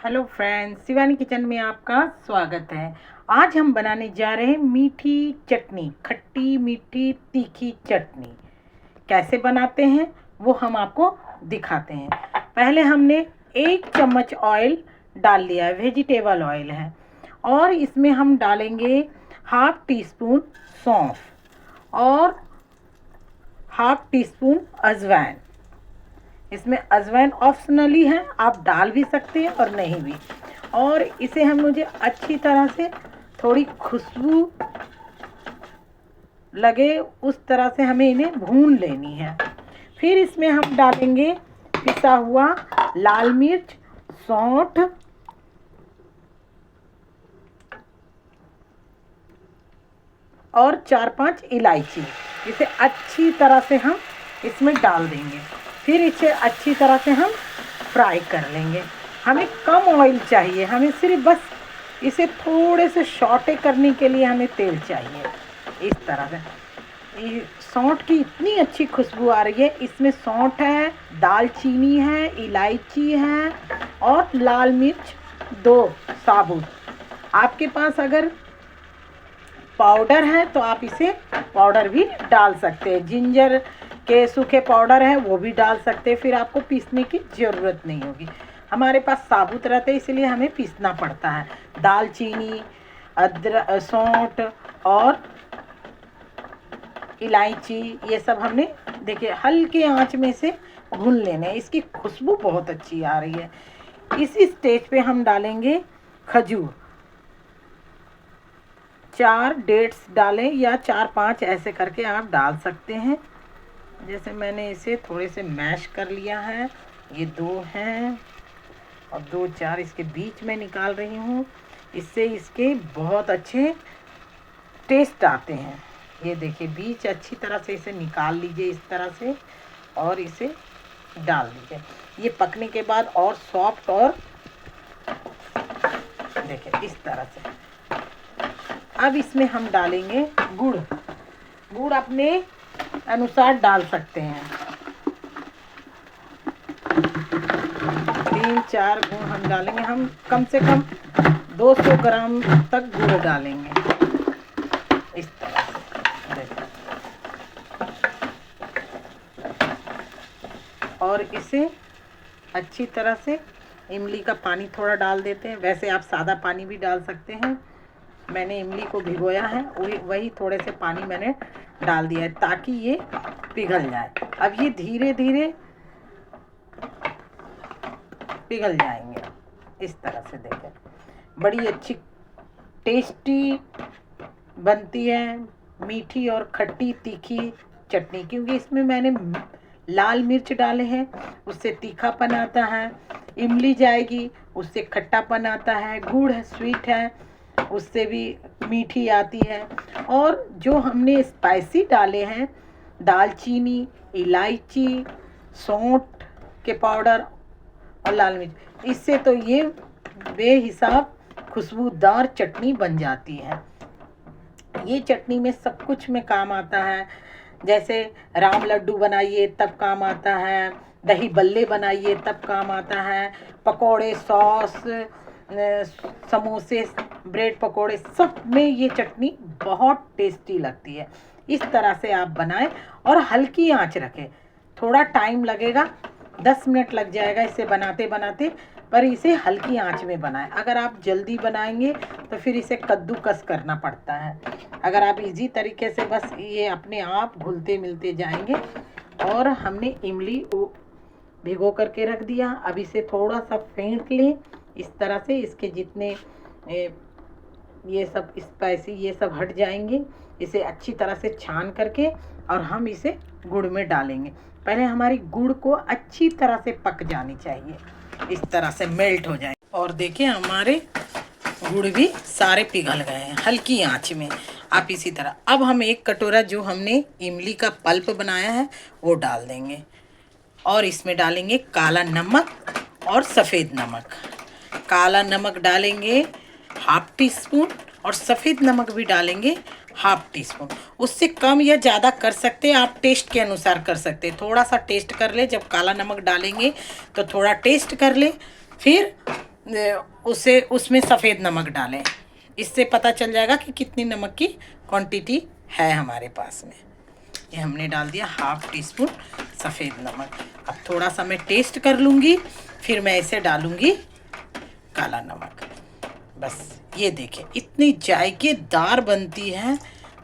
Hello friends, Shivani kitchen में आपका स्वागत है। आज हम बनाने जा रहे हैं मीठी चटनी, खट्टी मीठी तीखी चटनी। कैसे बनाते हैं वो हम आपको दिखाते हैं। पहले हमने 1 चम्मच ऑयल डाल लिया है, वेजिटेबल ऑयल है, और इसमें हम डालेंगे हाफ टी स्पून सौंफ और हाफ टी स्पून अजवाइन। इसमें अजवाइन ऑप्शनली है, आप डाल भी सकते हैं और नहीं भी। और इसे मुझे अच्छी तरह से थोड़ी खुशबू लगे उस तरह से हमें इन्हें भून लेनी है। फिर इसमें हम डालेंगे पिसा हुआ लाल मिर्च, सौंठ और 4-5 इलायची। इसे अच्छी तरह से हम इसमें डाल देंगे। फिर इसे अच्छी तरह से हम फ्राई कर लेंगे। हमें कम ऑयल चाहिए, हमें सिर्फ बस इसे थोड़े से सौटे करने के लिए हमें तेल चाहिए। इस तरह से सौंठ की इतनी अच्छी खुशबू आ रही है। इसमें सौंठ है, दालचीनी है, इलायची है और लाल मिर्च 2 साबुत। आपके पास अगर पाउडर है तो आप इसे पाउडर भी डाल सकते हैं। जिंजर के सूखे पाउडर है वो भी डाल सकते हैं, फिर आपको पीसने की ज़रूरत नहीं होगी। हमारे पास साबुत रहते हैं इसलिए हमें पीसना पड़ता है। दालचीनी, अदरक, सौंठ और इलायची, ये सब हमने देखिए हल्के आंच में से भून लेने। इसकी खुशबू बहुत अच्छी आ रही है। इस स्टेज पे हम डालेंगे खजूर। 4 डेट्स डालें या 4-5 ऐसे करके आप डाल सकते हैं। जैसे मैंने इसे थोड़े से मैश कर लिया है। ये 2 हैं और 2-4 इसके बीच में निकाल रही हूँ। इससे इसके बहुत अच्छे टेस्ट आते हैं। ये देखिए बीच अच्छी तरह से इसे निकाल लीजिए इस तरह से और इसे डाल दीजिए। ये पकने के बाद और सॉफ्ट और देखिए इस तरह से। अब इसमें हम डालेंगे गुड़। गुड़ अपने अनुसार डाल सकते हैं। 3-4 गुड़ हम डालेंगे। हम कम से कम 200 ग्राम तक गुड़ डालेंगे इस तरह से देखिए। और इसे अच्छी तरह से इमली का पानी थोड़ा डाल देते हैं। वैसे आप सादा पानी भी डाल सकते हैं। मैंने इमली को भिगोया है, वही थोड़े से पानी मैंने डाल दिया है ताकि ये पिघल जाए। अब ये धीरे धीरे पिघल जाएंगे इस तरह से देखें। बड़ी अच्छी टेस्टी बनती है मीठी और खट्टी तीखी चटनी, क्योंकि इसमें मैंने लाल मिर्च डाले हैं, उससे तीखापन आता है। इमली जाएगी, उससे खट्टापन आता है। गुड़ है, स्वीट है, उससे भी मीठी आती है। और जो हमने स्पाइसी डाले हैं, दालचीनी, इलायची, सौंठ के पाउडर और लाल मिर्च, इससे तो ये बेहिसाब खुशबूदार चटनी बन जाती है। ये चटनी में सब कुछ में काम आता है। जैसे राम लड्डू बनाइए तब काम आता है, दही बल्ले बनाइए तब काम आता है, पकोड़े, सॉस, समोसे, ब्रेड पकोड़े, सब में ये चटनी बहुत टेस्टी लगती है। इस तरह से आप बनाएं और हल्की आंच रखें। थोड़ा टाइम लगेगा, 10 मिनट लग जाएगा इसे बनाते बनाते, पर इसे हल्की आंच में बनाएं। अगर आप जल्दी बनाएंगे तो फिर इसे कद्दूकस करना पड़ता है। अगर आप इजी तरीके से बस ये अपने आप घुलते मिलते जाएंगे। और हमने इमली भिगो करके रख दिया। अब इसे थोड़ा सा फेंट लें इस तरह से, इसके जितने ये सब स्पाइसी ये सब हट जाएंगे। इसे अच्छी तरह से छान करके और हम इसे गुड़ में डालेंगे। पहले हमारी गुड़ को अच्छी तरह से पक जानी चाहिए, इस तरह से मेल्ट हो जाए। और देखिए हमारे गुड़ भी सारे पिघल गए हैं हल्की आंच में। आप इसी तरह अब हम 1 कटोरा जो हमने इमली का पल्प बनाया है वो डाल देंगे। और इसमें डालेंगे काला नमक और सफ़ेद नमक। काला नमक डालेंगे हाफ टी स्पून और सफ़ेद नमक भी डालेंगे हाफ टी स्पून। उससे कम या ज़्यादा कर सकते हैं, आप टेस्ट के अनुसार कर सकते हैं। थोड़ा सा टेस्ट कर ले, जब काला नमक डालेंगे तो थोड़ा टेस्ट कर ले, फिर उसे उसमें सफ़ेद नमक डालें। इससे पता चल जाएगा कि कितनी नमक की क्वांटिटी है हमारे पास में। ये हमने डाल दिया 1/2 टीस्पून सफ़ेद नमक। अब थोड़ा सा मैं टेस्ट कर लूँगी, फिर मैं इसे डालूँगी काला नमक। बस ये देखें इतनी जायकेदार बनती है।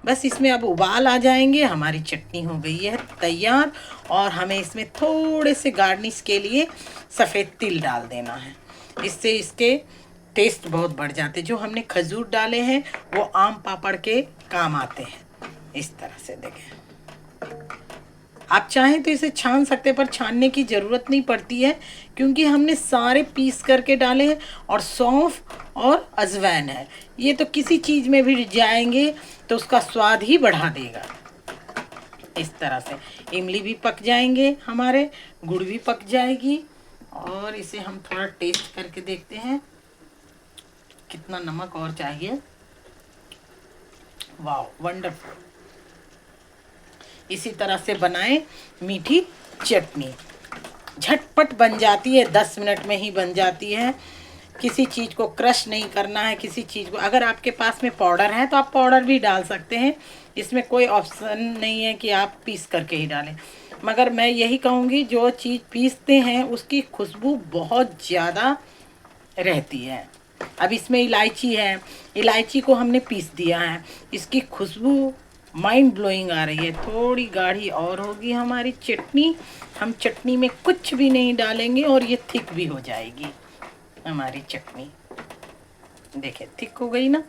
बस इसमें अब उबाल आ जाएंगे, हमारी चटनी हो गई है तैयार। और हमें इसमें थोड़े से गार्निश के लिए सफ़ेद तिल डाल देना है, इससे इसके टेस्ट बहुत बढ़ जाते हैं। जो हमने खजूर डाले हैं वो आम पापड़ के काम आते हैं। इस तरह से देखें, आप चाहें तो इसे छान सकते हैं, पर छानने की ज़रूरत नहीं पड़ती है क्योंकि हमने सारे पीस करके डाले हैं और सौंफ और अजवाइन है। ये तो किसी चीज़ में भी जाएंगे तो उसका स्वाद ही बढ़ा देगा। इस तरह से इमली भी पक जाएंगे हमारे, गुड़ भी पक जाएगी। और इसे हम थोड़ा टेस्ट करके देखते हैं कितना नमक और चाहिए। वाह, वंडरफुल। इसी तरह से बनाएं मीठी चटनी। झटपट बन जाती है, 10 मिनट में ही बन जाती है। किसी चीज़ को क्रश नहीं करना है, किसी चीज़ को, अगर आपके पास में पाउडर है तो आप पाउडर भी डाल सकते हैं। इसमें कोई ऑप्शन नहीं है कि आप पीस करके ही डालें। मगर मैं यही कहूँगी, जो चीज़ पीसते हैं उसकी खुशबू बहुत ज़्यादा रहती है। अब इसमें इलायची है, इलायची को हमने पीस दिया है, इसकी खुशबू माइंड ब्लोइंग आ रही है। थोड़ी गाढ़ी और होगी हमारी चटनी। हम चटनी में कुछ भी नहीं डालेंगे और ये थिक भी हो जाएगी हमारी चटनी। देखिए थिक हो गई ना,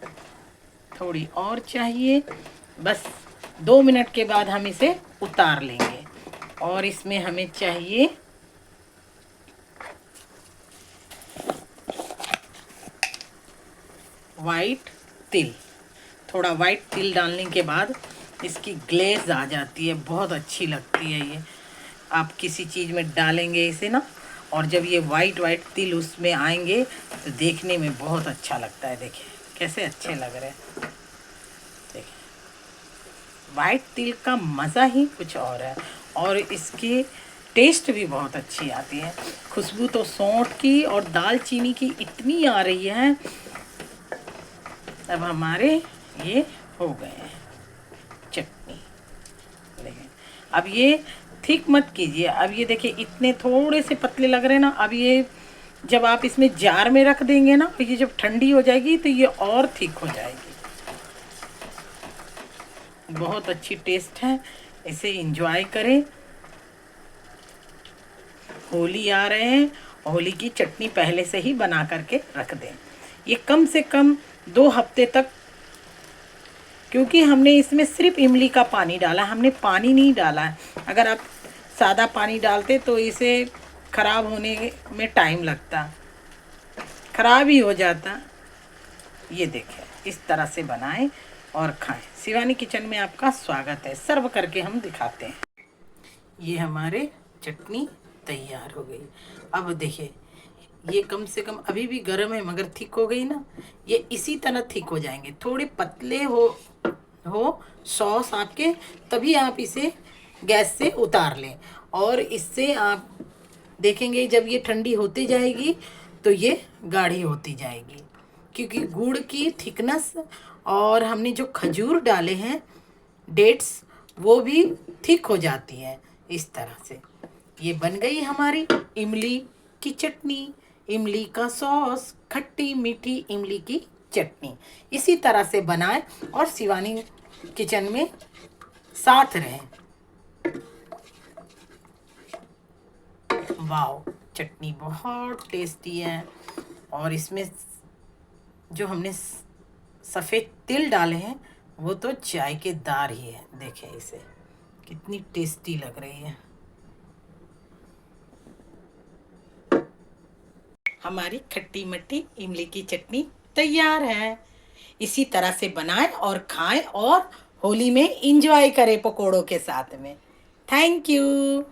थोड़ी और चाहिए। बस 2 मिनट के बाद हम इसे उतार लेंगे। और इसमें हमें चाहिए वाइट तिल। थोड़ा वाइट तिल डालने के बाद इसकी ग्लेज आ जाती है, बहुत अच्छी लगती है। ये आप किसी चीज़ में डालेंगे इसे ना, और जब ये वाइट तिल उसमें आएंगे तो देखने में बहुत अच्छा लगता है। देखिए कैसे अच्छे लग रहे हैं। देखिए वाइट तिल का मज़ा ही कुछ और है, और इसकी टेस्ट भी बहुत अच्छी आती है। खुशबू तो सौंठ की और दालचीनी की इतनी आ रही है। अब हमारे ये हो गए हैं चटनी। देखिए अब ये थिक मत कीजिए। अब ये देखिए इतने थोड़े से पतले लग रहे हैं ना। अब ये जब आप इसमें जार में रख देंगे ना, तो ये जब ठंडी हो जाएगी तो ये और थिक हो जाएगी। बहुत अच्छी टेस्ट है, इसे एंजॉय करें। होली आ रहे हैं, होली की चटनी पहले से ही बना करके रख दें। ये कम से कम 2 हफ्ते तक, क्योंकि हमने इसमें सिर्फ इमली का पानी डाला, हमने पानी नहीं डाला है। अगर आप सादा पानी डालते तो इसे ख़राब होने में टाइम लगता, ख़राब ही हो जाता। ये देखें इस तरह से बनाएं और खाएं। शिवानी किचन में आपका स्वागत है। सर्व करके हम दिखाते हैं। ये हमारे चटनी तैयार हो गई। अब देखिए ये कम से कम अभी भी गर्म है, मगर थिक हो गई ना। ये इसी तरह थिक हो जाएंगे। थोड़े पतले हो सॉस आपके, तभी आप इसे गैस से उतार लें। और इससे आप देखेंगे जब ये ठंडी होती जाएगी तो ये गाढ़ी होती जाएगी, क्योंकि गुड़ की थिकनेस और हमने जो खजूर डाले हैं डेट्स, वो भी थिक हो जाती है। इस तरह से ये बन गई हमारी इमली की चटनी, इमली का सॉस, खट्टी मीठी इमली की चटनी। इसी तरह से बनाएं और शिवानी किचन में साथ रहें। वाओ, चटनी बहुत टेस्टी है। और इसमें जो हमने सफ़ेद तिल डाले हैं वो तो जायकेदार ही है। देखें इसे कितनी टेस्टी लग रही है। हमारी खट्टी मीठी इमली की चटनी तैयार है। इसी तरह से बनाएं और खाएं और होली में एंजॉय करें पकोड़ों के साथ में। Thank you.